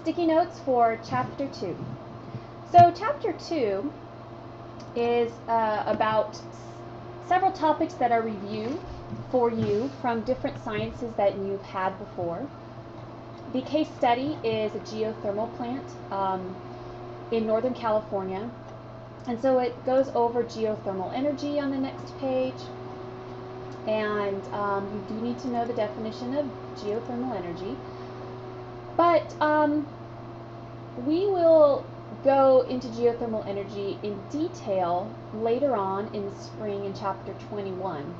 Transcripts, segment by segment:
Sticky notes for Chapter 2. So Chapter 2 is about several topics that are reviewed for you from different sciences that you've had before. The case study is a geothermal plant in Northern California. And so it goes over geothermal energy on the next page. And you do need to know the definition of geothermal energy. But we will go into geothermal energy in detail later on in the spring in Chapter 21.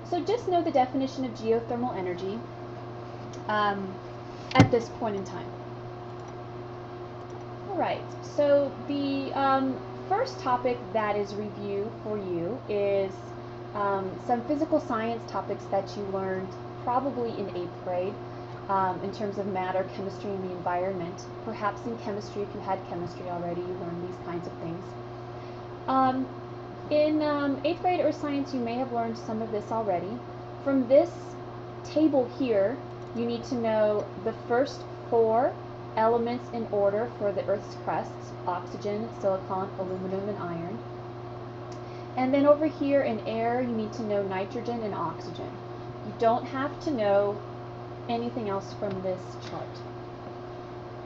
So just know the definition of geothermal energy at this point in time. Alright, so the first topic that is reviewed for you is some physical science topics that you learned probably in 8th grade. In terms of matter, chemistry, and the environment. Perhaps in chemistry, if you had chemistry already, you learned these kinds of things. In 8th grade Earth Science, you may have learned some of this already. From this table here, you need to know the first 4 elements in order for the Earth's crusts: oxygen, silicon, aluminum, and iron. And then over here in air, you need to know nitrogen and oxygen. You don't have to know anything else from this chart.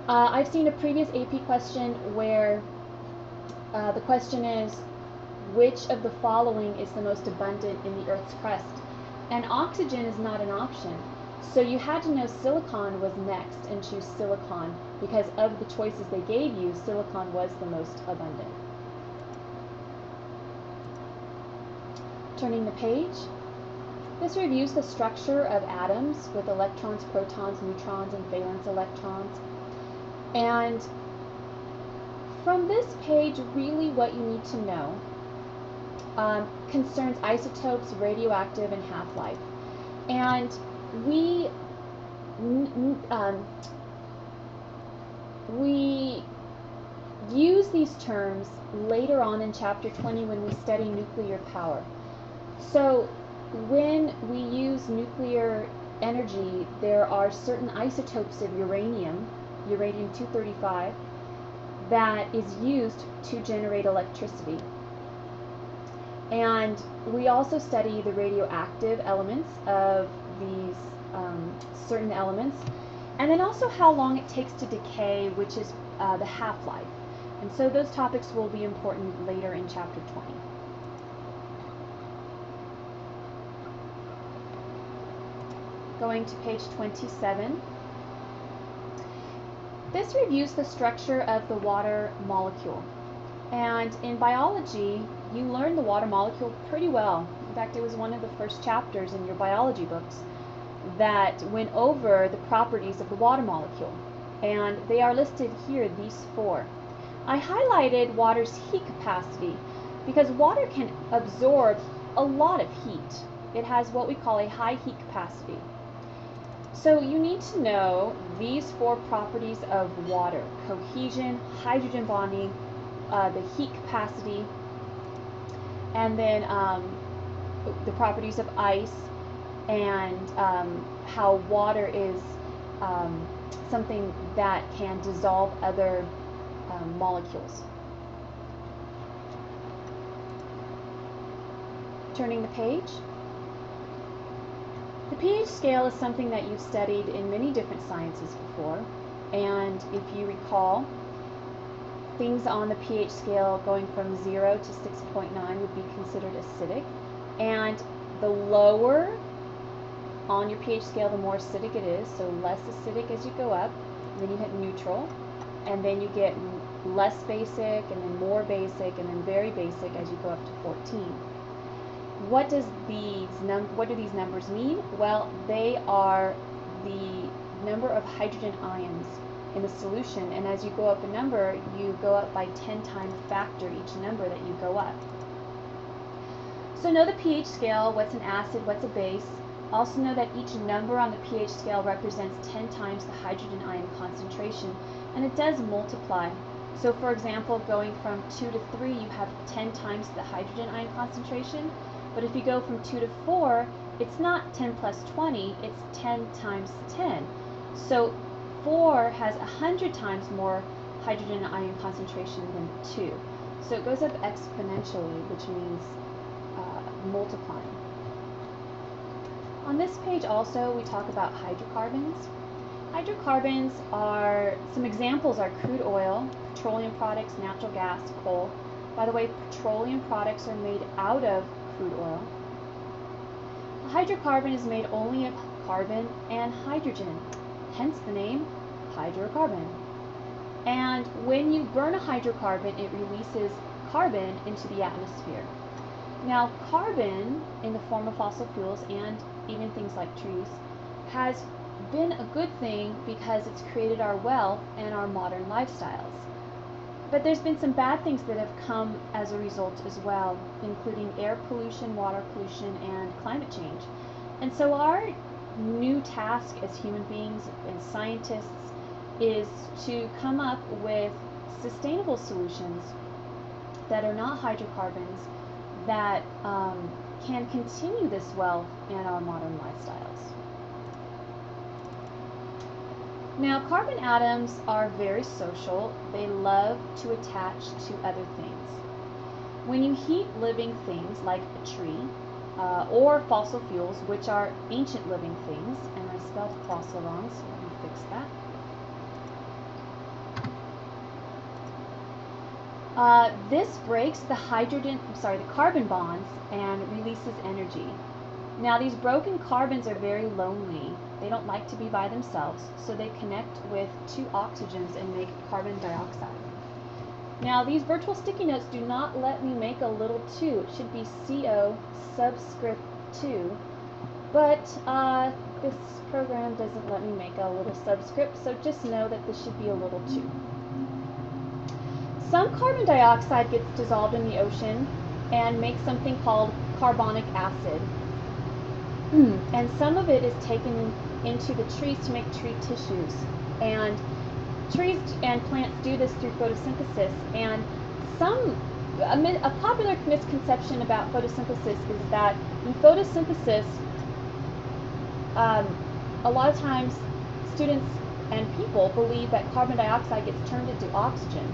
I've seen a previous AP question where the question is, which of the following is the most abundant in the Earth's crust? And oxygen is not an option. So you had to know silicon was next and choose silicon, because of the choices they gave you, silicon was the most abundant. Turning the page. This reviews the structure of atoms with electrons, protons, neutrons, and valence electrons. And from this page, really what you need to know concerns isotopes, radioactive, and half-life. And we use these terms later on in Chapter 20 when we study nuclear power. So when we use nuclear energy, there are certain isotopes of uranium, uranium-235, that is used to generate electricity. And we also study the radioactive elements of these certain elements, and then also how long it takes to decay, which is the half-life. And so those topics will be important later in Chapter 20. Going to page 27. This reviews the structure of the water molecule. And in biology, you learn the water molecule pretty well. In fact, it was one of the first chapters in your biology books that went over the properties of the water molecule. And they are listed here, these 4. I highlighted water's heat capacity because water can absorb a lot of heat. It has what we call a high heat capacity. So you need to know these 4 properties of water: cohesion, hydrogen bonding, the heat capacity, and then the properties of ice, and how water is something that can dissolve other molecules. Turning the page. The pH scale is something that you've studied in many different sciences before, and if you recall, things on the pH scale going from 0 to 6.9 would be considered acidic, and the lower on your pH scale, the more acidic it is, so less acidic as you go up, and then you hit neutral, and then you get less basic, and then more basic, and then very basic as you go up to 14. What do these numbers mean? Well, they are the number of hydrogen ions in the solution, and as you go up a number, you go up by 10 times factor each number that you go up. So know the pH scale, what's an acid, what's a base. Also know that each number on the pH scale represents 10 times the hydrogen ion concentration, and it does multiply. So for example, going from 2 to 3, you have 10 times the hydrogen ion concentration. But if you go from 2 to 4, it's not 10 plus 20, it's 10 times 10. So 4 has 100 times more hydrogen ion concentration than 2. So it goes up exponentially, which means multiplying. On this page also we talk about hydrocarbons. Hydrocarbons are, some examples are crude oil, petroleum products, natural gas, coal. By the way, petroleum products are made out of crude oil. A hydrocarbon is made only of carbon and hydrogen, hence the name hydrocarbon. And when you burn a hydrocarbon, it releases carbon into the atmosphere. Now, carbon, in the form of fossil fuels and even things like trees, has been a good thing because it's created our wealth and our modern lifestyles. But there's been some bad things that have come as a result as well, including air pollution, water pollution, and climate change. And so our new task as human beings and scientists is to come up with sustainable solutions that are not hydrocarbons that can continue this wealth in our modern lifestyles. Now, carbon atoms are very social. They love to attach to other things. When you heat living things like a tree or fossil fuels, which are ancient living things, and I spelled fossil wrong, so let me fix that. This breaks the carbon bonds and releases energy. Now, these broken carbons are very lonely. They don't like to be by themselves, so they connect with 2 oxygens and make carbon dioxide. Now, these virtual sticky notes do not let me make a little 2. It should be CO subscript 2, but this program doesn't let me make a little subscript, so just know that this should be a little 2. Some carbon dioxide gets dissolved in the ocean and makes something called carbonic acid. And some of it is taken into the trees to make tree tissues. And trees and plants do this through photosynthesis. And a popular misconception about photosynthesis is that in photosynthesis, a lot of times students and people believe that carbon dioxide gets turned into oxygen.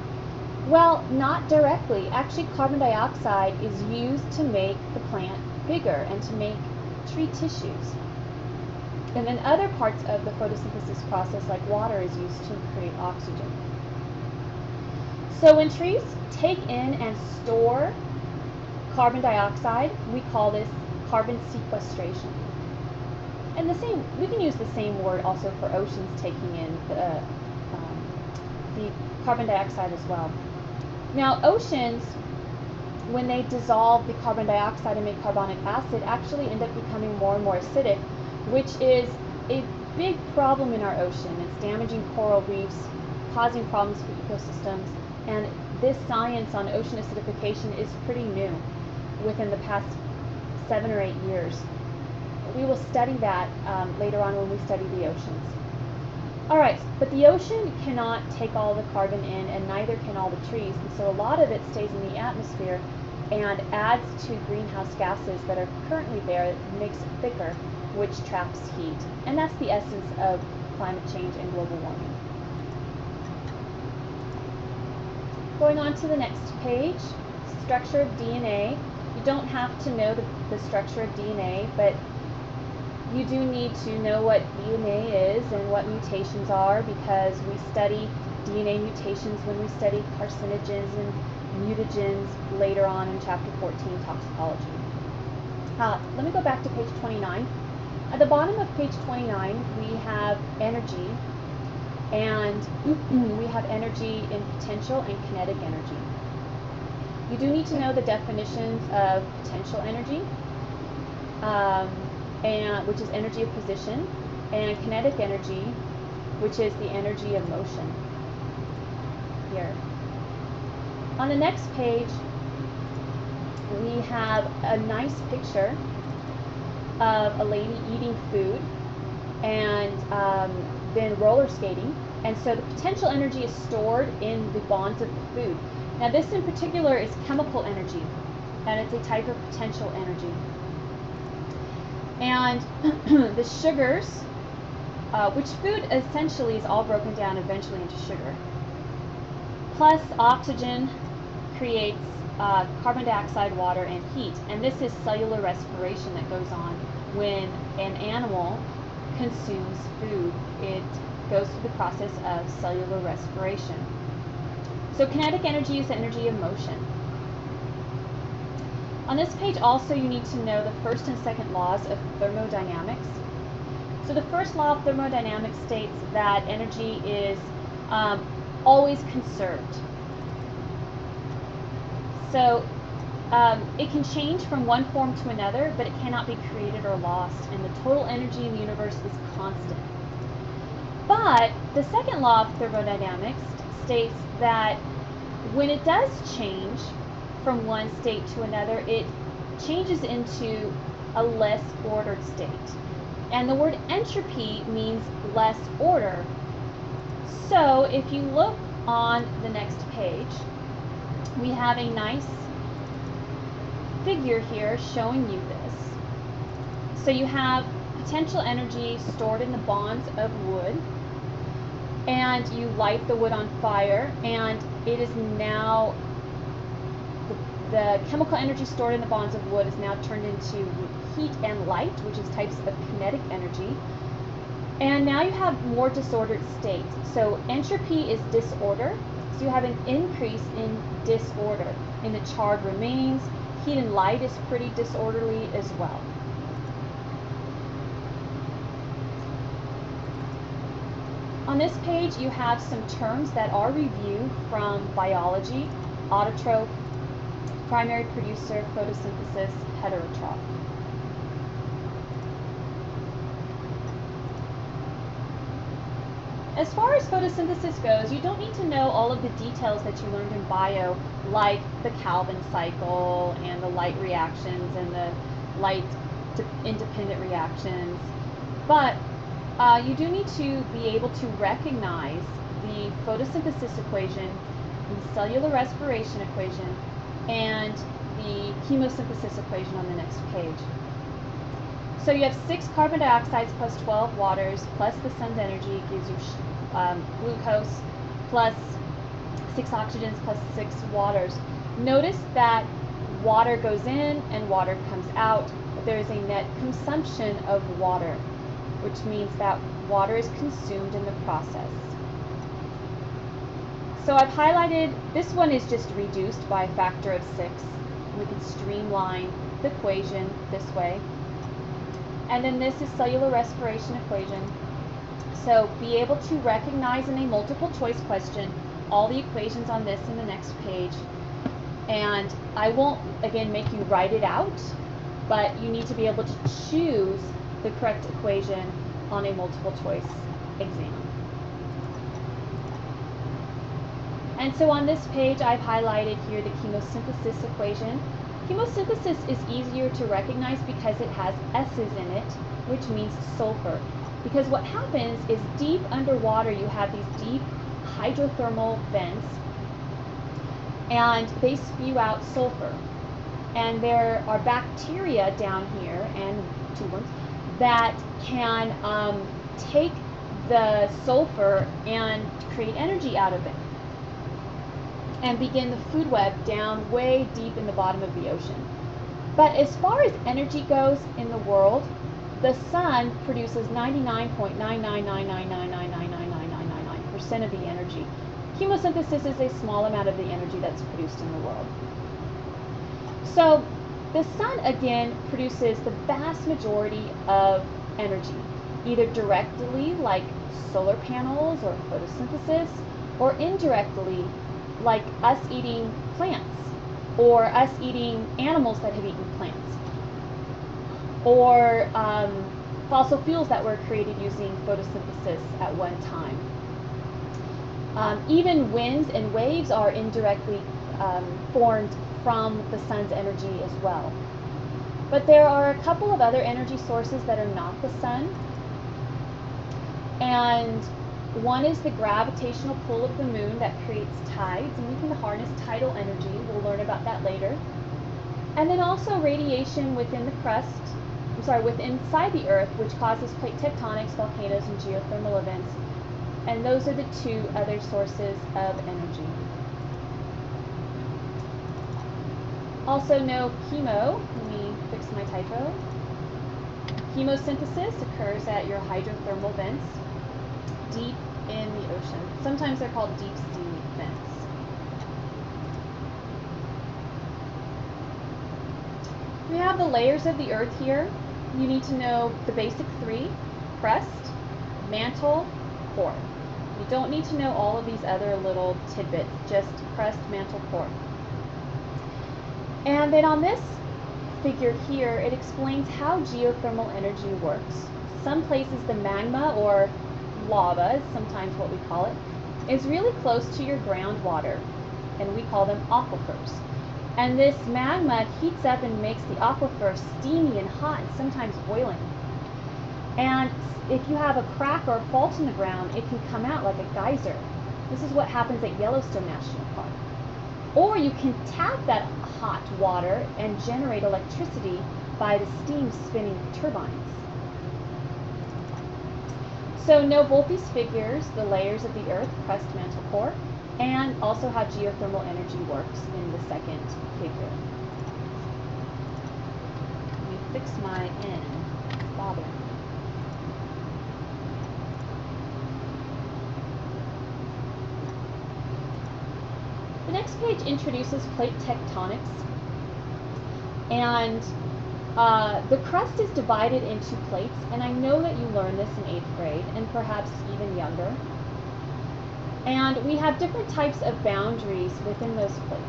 Well, not directly. Actually, carbon dioxide is used to make the plant bigger and to make tree tissues. And then other parts of the photosynthesis process, like water, is used to create oxygen. So when trees take in and store carbon dioxide, we call this carbon sequestration. And we can use the same word also for oceans taking in the carbon dioxide as well. Now, oceans, when they dissolve the carbon dioxide and make carbonic acid, actually end up becoming more and more acidic, which is a big problem in our ocean. It's damaging coral reefs, causing problems for ecosystems, and this science on ocean acidification is pretty new within the past 7 or 8 years. We will study that later on when we study the oceans. All right, but the ocean cannot take all the carbon in, and neither can all the trees, and so a lot of it stays in the atmosphere and adds to greenhouse gases that are currently there. It makes it thicker, which traps heat. And that's the essence of climate change and global warming. Going on to the next page, structure of DNA. You don't have to know the structure of DNA, but you do need to know what DNA is and what mutations are, because we study DNA mutations when we study carcinogens and mutagens later on in chapter 14, toxicology. Let me go back to page 29. At the bottom of page 29, we have energy, and we have energy in potential and kinetic energy. You do need to know the definitions of potential energy, which is energy of position, and kinetic energy, which is the energy of motion. Here. On the next page, we have a nice picture of a lady eating food and then roller skating. And so the potential energy is stored in the bonds of the food. Now this in particular is chemical energy, and it's a type of potential energy. And the sugars which food essentially is all broken down eventually into sugar. Plus oxygen creates carbon dioxide, water, and heat. And this is cellular respiration that goes on when an animal consumes food. It goes through the process of cellular respiration. So kinetic energy is the energy of motion. On this page also you need to know the first and second laws of thermodynamics. So the first law of thermodynamics states that energy is always conserved. So it can change from one form to another, but it cannot be created or lost, and the total energy in the universe is constant. But the second law of thermodynamics states that when it does change from one state to another, it changes into a less ordered state. And the word entropy means less order. So if you look on the next page, we have a nice figure here showing you this. So you have potential energy stored in the bonds of wood, and you light the wood on fire, and it is now, the chemical energy stored in the bonds of wood is now turned into heat and light, which is types of kinetic energy. And now you have more disordered state. So entropy is disorder. So you have an increase in disorder in the charred remains. Heat and light is pretty disorderly as well. On this page you have some terms that are reviewed from biology: autotroph, primary producer, photosynthesis, heterotroph. As far as photosynthesis goes, you don't need to know all of the details that you learned in bio, like the Calvin cycle and the light reactions and the light independent reactions, but you do need to be able to recognize the photosynthesis equation, the cellular respiration equation, and the chemosynthesis equation on the next page. So you have 6 carbon dioxides plus 12 waters plus the sun's energy gives you glucose, plus 6 oxygens plus 6 waters. Notice that water goes in and water comes out, but there is a net consumption of water, which means that water is consumed in the process. So I've highlighted, this one is just reduced by a factor of 6. We can streamline the equation this way. And then this is cellular respiration equation. So be able to recognize in a multiple choice question all the equations on this in the next page. And I won't, again, make you write it out, but you need to be able to choose the correct equation on a multiple choice exam. And so on this page, I've highlighted here the chemosynthesis equation. Chemosynthesis is easier to recognize because it has S's in it, which means sulfur. Because what happens is deep underwater, you have these deep hydrothermal vents, and they spew out sulfur. And there are bacteria down here, and tubulins, that can take the sulfur and create energy out of it, and begin the food web down way deep in the bottom of the ocean. But as far as energy goes in the world, the sun produces 99.99999999999% of the energy. Chemosynthesis is a small amount of the energy that's produced in the world. So the sun again produces the vast majority of energy, either directly like solar panels or photosynthesis, or indirectly like us eating plants, or us eating animals that have eaten plants, or fossil fuels that were created using photosynthesis at one time. Even winds and waves are indirectly formed from the sun's energy as well. But there are a couple of other energy sources that are not the sun, and one is the gravitational pull of the moon that creates tides, and we can harness tidal energy. We'll learn about that later. And then also radiation within the crust inside the Earth, which causes plate tectonics, volcanoes, and geothermal events. And those are the two other sources of energy. Also know chemo. Let me fix my typo. Chemosynthesis occurs at your hydrothermal vents deep in the ocean. Sometimes they're called deep sea vents. We have the layers of the Earth here. You need to know the basic three: crust, mantle, core. You don't need to know all of these other little tidbits, just crust, mantle, core. And then on this figure here, it explains how geothermal energy works. Some places the magma, or lava is sometimes what we call it, is really close to your groundwater, and we call them aquifers. And this magma heats up and makes the aquifer steamy and hot, and sometimes boiling. And if you have a crack or a fault in the ground, it can come out like a geyser. This is what happens at Yellowstone National Park. Or you can tap that hot water and generate electricity by the steam spinning turbines. So know both these figures, the layers of the Earth, crust, mantle, core, and also how geothermal energy works in the second figure. Let me fix my N. It's bothering me. The next page introduces plate tectonics, and the crust is divided into plates, and I know that you learned this in 8th grade and perhaps even younger. And we have different types of boundaries within those plates.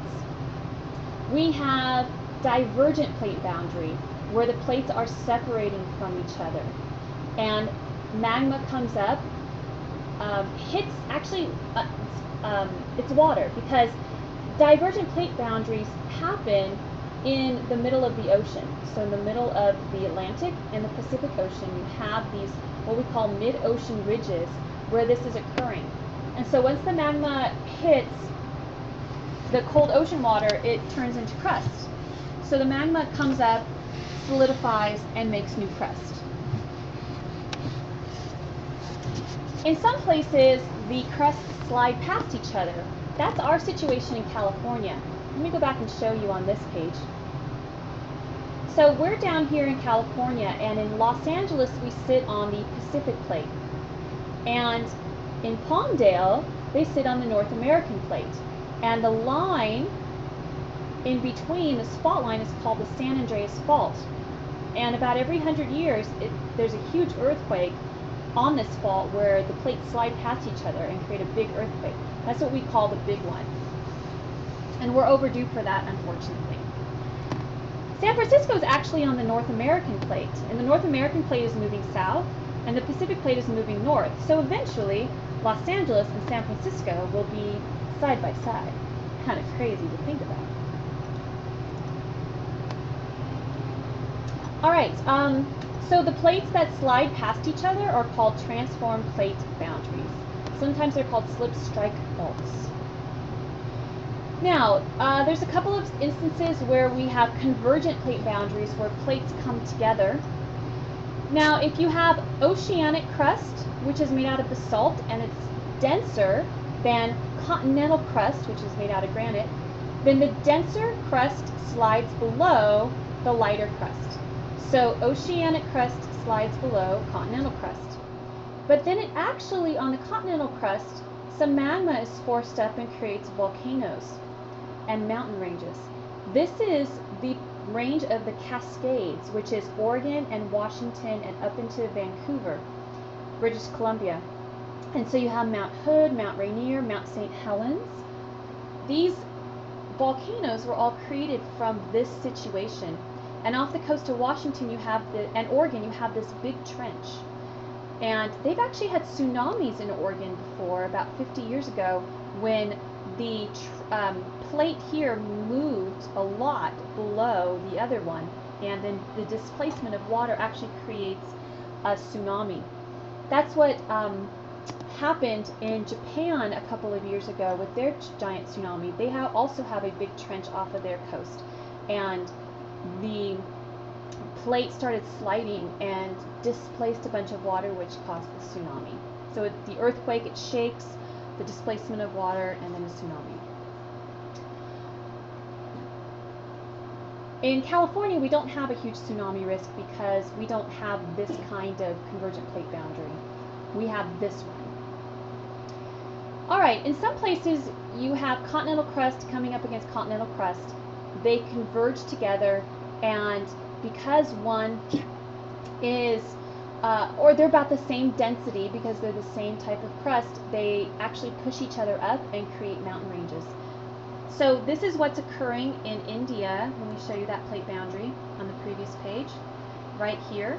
We have divergent plate boundary, where the plates are separating from each other, and magma comes up, hits, actually it's water, because divergent plate boundaries happen in the middle of the ocean. So in the middle of the Atlantic and the Pacific Ocean, you have these what we call mid-ocean ridges where this is occurring. And so once the magma hits the cold ocean water, it turns into crust. So the magma comes up, solidifies, and makes new crust. In some places, the crusts slide past each other. That's our situation in California. Let me go back and show you on this page. So we're down here in California, and in Los Angeles we sit on the Pacific plate. And in Palmdale, they sit on the North American plate. And the line in between, the spot line, is called the San Andreas Fault. And about every 100 years, there's a huge earthquake on this fault where the plates slide past each other and create a big earthquake. That's what we call the big one. And we're overdue for that, unfortunately. San Francisco is actually on the North American plate, and the North American plate is moving south, and the Pacific plate is moving north. So eventually, Los Angeles and San Francisco will be side by side. Kind of crazy to think about. All right, so the plates that slide past each other are called transform plate boundaries. Sometimes they're called slip strike faults. Now, there's a couple of instances where we have convergent plate boundaries where plates come together. Now, if you have oceanic crust, which is made out of basalt and it's denser than continental crust, which is made out of granite, then the denser crust slides below the lighter crust. So oceanic crust slides below continental crust. But then it actually, on the continental crust, some magma is forced up and creates volcanoes and mountain ranges. This is the range of the Cascades, which is Oregon and Washington and up into Vancouver, British Columbia. And so you have Mount Hood, Mount Rainier, Mount St. Helens. These volcanoes were all created from this situation. And off the coast of Washington and Oregon, you have this big trench. And they've actually had tsunamis in Oregon before, about 50 years ago, when the plate here moved a lot below the other one, and then the displacement of water actually creates a tsunami. That's what happened in Japan a couple of years ago with their giant tsunami. They also have a big trench off of their coast, and the plate started sliding and displaced a bunch of water, which caused the tsunami. So the earthquake, it shakes, the displacement of water, and then a tsunami. In California, we don't have a huge tsunami risk because we don't have this kind of convergent plate boundary. We have this one. All right, in some places you have continental crust coming up against continental crust. They converge together, and because one is, or they're about the same density because they're the same type of crust, they actually push each other up and create mountain ranges. So this is what's occurring in India. Let me show you that plate boundary on the previous page, right here.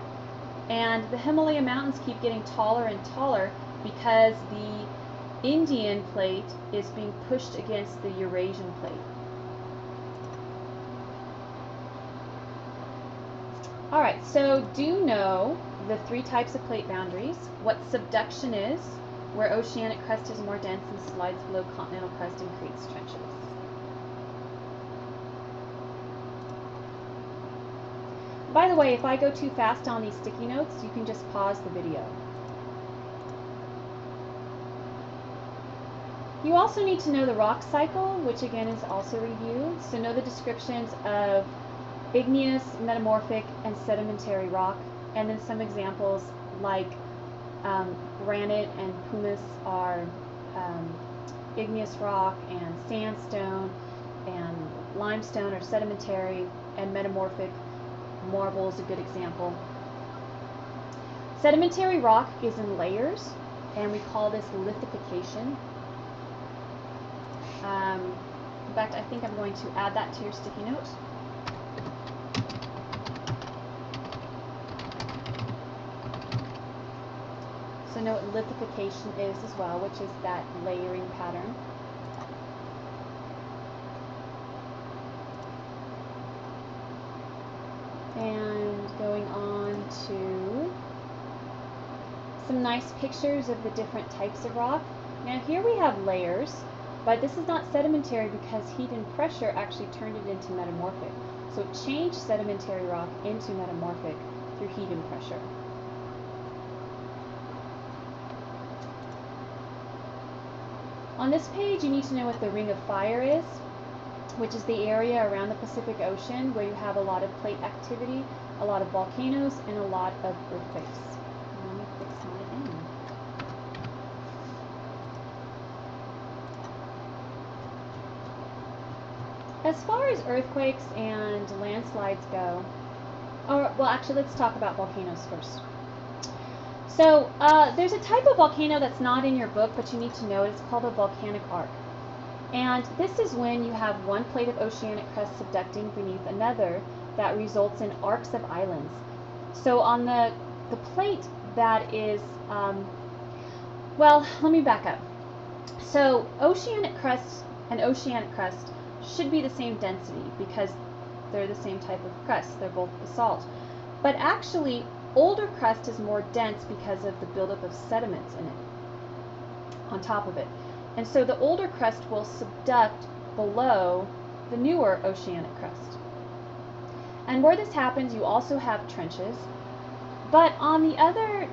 And the Himalaya mountains keep getting taller and taller because the Indian plate is being pushed against the Eurasian plate. All right, so do know the three types of plate boundaries, what subduction is, where oceanic crust is more dense and slides below continental crust and creates trenches. By the way, if I go too fast on these sticky notes, you can just pause the video. You also need to know the rock cycle, which again is also review. So know the descriptions of igneous, metamorphic, and sedimentary rock, and then some examples like granite and pumice are igneous rock, and sandstone and limestone are sedimentary, and metamorphic. Marble is a good example. Sedimentary rock is in layers, and we call this lithification. In fact, I think I'm going to add that to your sticky note. So know what lithification is as well, which is that layering pattern. And going on to some nice pictures of the different types of rock. Now here we have layers, but this is not sedimentary because heat and pressure actually turned it into metamorphic. So it changed sedimentary rock into metamorphic through heat and pressure. On this page, you need to know what the Ring of Fire is, which is the area around the Pacific Ocean where you have a lot of plate activity, a lot of volcanoes, and a lot of earthquakes. Let me fix my end. As far as earthquakes and landslides go, well actually let's talk about volcanoes first. So there's a type of volcano that's not in your book, but you need to know it. It's called a volcanic arc. And this is when you have one plate of oceanic crust subducting beneath another that results in arcs of islands. So on the plate that is, well, let me back up. So oceanic crust and oceanic crust should be the same density because they're the same type of crust. They're both basalt. But actually, older crust is more dense because of the buildup of sediments in it, on top of it. And so the older crust will subduct below the newer oceanic crust. And where this happens, you also have trenches. But on the other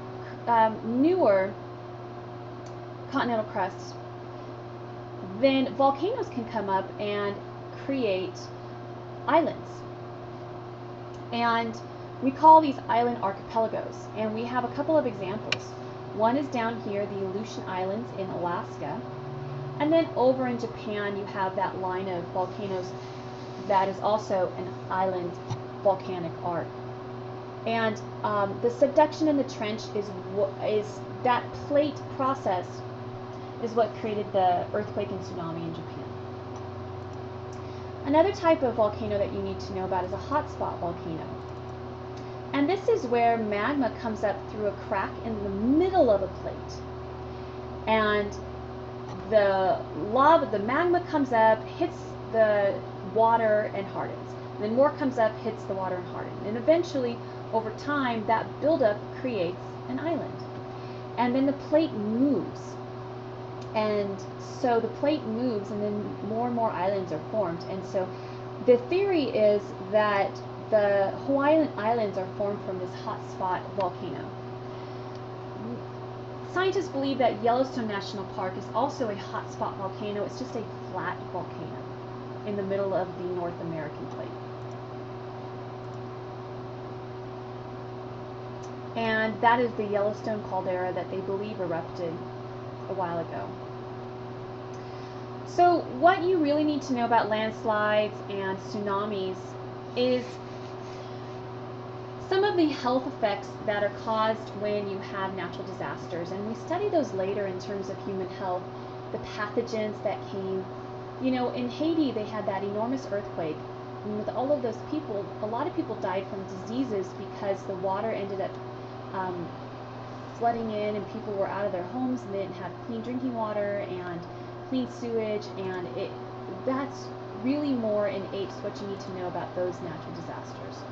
newer continental crusts, then volcanoes can come up and create islands. And we call these island archipelagos. And we have a couple of examples. One is down here, the Aleutian Islands in Alaska. And then over in Japan, you have that line of volcanoes that is also an island volcanic arc. And the subduction in the trench is that plate process is what created the earthquake and tsunami in Japan. Another type of volcano that you need to know about is a hotspot volcano. And this is where magma comes up through a crack in the middle of a plate. And the lava, the magma comes up, hits the water and hardens. And then more comes up, hits the water and hardens. And eventually, over time, that buildup creates an island. And then the plate moves. And so the plate moves, and then more and more islands are formed. And so the theory is that the Hawaiian Islands are formed from this hotspot volcano. Scientists believe that Yellowstone National Park is also a hotspot volcano. It's just a flat volcano in the middle of the North American plate. And that is the Yellowstone caldera that they believe erupted a while ago. So what you really need to know about landslides and tsunamis is some of the health effects that are caused when you have natural disasters. And we study those later in terms of human health, the pathogens that came. You know, in Haiti, they had that enormous earthquake. And with all of those people, a lot of people died from diseases because the water ended up flooding in, and people were out of their homes and they didn't have clean drinking water and clean sewage, and that's really more in apes what you need to know about those natural disasters.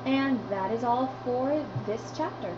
And that is all for this chapter.